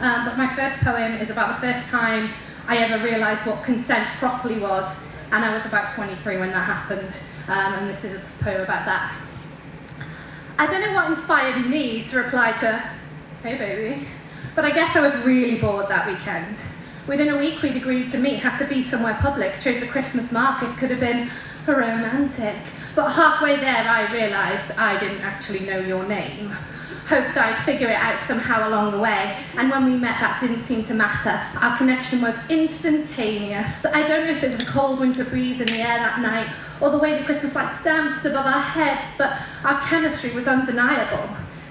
but my first poem is about the first time I ever realised what consent properly was, and I was about 23 when that happened, and this is a poem about that. I don't know what inspired me to reply to, "Hey baby," but I guess I was really bored that weekend. Within a week we'd agreed to meet, had to be somewhere public, chose the Christmas market, could have been romantic. But halfway there I realised I didn't actually know your name. Hoped I'd figure it out somehow along the way, and when we met that didn't seem to matter. Our connection was instantaneous. I don't know if it was the cold winter breeze in the air that night, or the way the Christmas lights danced above our heads, but our chemistry was undeniable.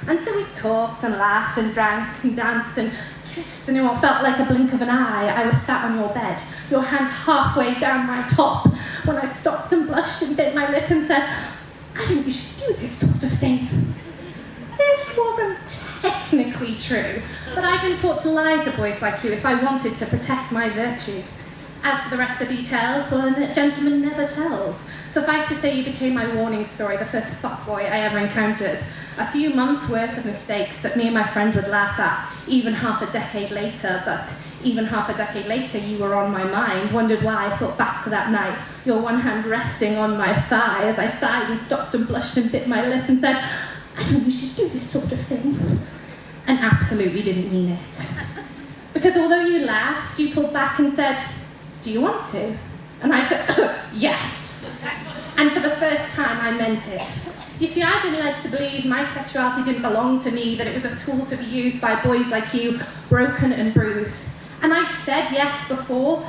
And so we talked and laughed and drank and danced and kissed, and in what felt like a blink of an eye, I was sat on your bed, your hand halfway down my top, when I stopped and blushed and bit my lip and said, "I think you should do this sort of thing." This wasn't technically true, but I've been taught to lie to boys like you if I wanted to protect my virtue. As for the rest of the details, well, a gentleman never tells. Suffice to say you became my warning story, the first fuckboy I ever encountered. A few months' worth of mistakes that me and my friend would laugh at, even half a decade later, but even half a decade later you were on my mind, wondered why I thought back to that night, your one hand resting on my thigh as I sighed and stopped and blushed and bit my lip and said, "I think we should do this sort of thing," and absolutely didn't mean it. Because although you laughed, you pulled back and said, "Do you want to?" And I said, "Yes." And for the first time, I meant it. You see, I've been led to believe my sexuality didn't belong to me, that it was a tool to be used by boys like you, broken and bruised. And I'd said yes before,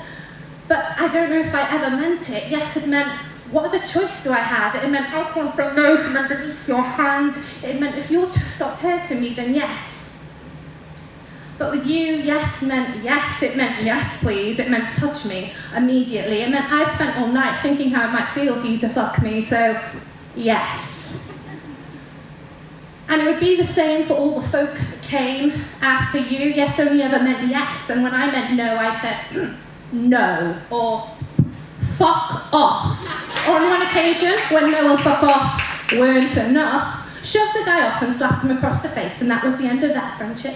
but I don't know if I ever meant it. Yes, it meant, what other choice do I have? It meant I can't say no from underneath your hand. It meant if you'll just stop hurting me, then yes. But with you, yes meant yes. It meant yes, please. It meant touch me immediately. It meant I spent all night thinking how it might feel for you to fuck me, so yes. And it would be the same for all the folks that came after you. Yes only ever meant yes, and when I meant no, I said no, or fuck off. Or on one occasion, when no or fuck off weren't enough, shoved the guy off and slapped him across the face, and that was the end of that friendship.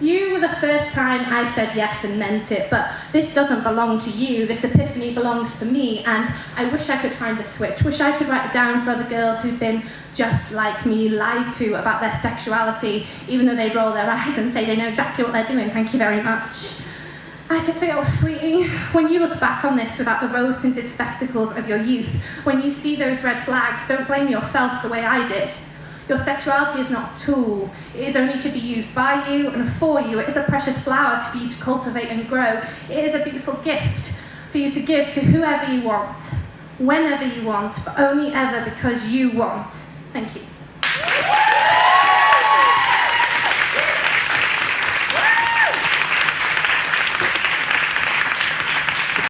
You were the first time I said yes and meant it, but this doesn't belong to you. This epiphany belongs to me, and I wish I could find a switch. Wish I could write it down for other girls who've been just like me, lied to about their sexuality, even though they'd roll their eyes and say they know exactly what they're doing, thank you very much. I could say, "Oh, sweetie, when you look back on this without the rose-tinted spectacles of your youth, when you see those red flags, don't blame yourself the way I did. Your sexuality is not a tool. It is only to be used by you and for you. It is a precious flower for you to cultivate and grow. It is a beautiful gift for you to give to whoever you want, whenever you want, but only ever because you want." Thank you.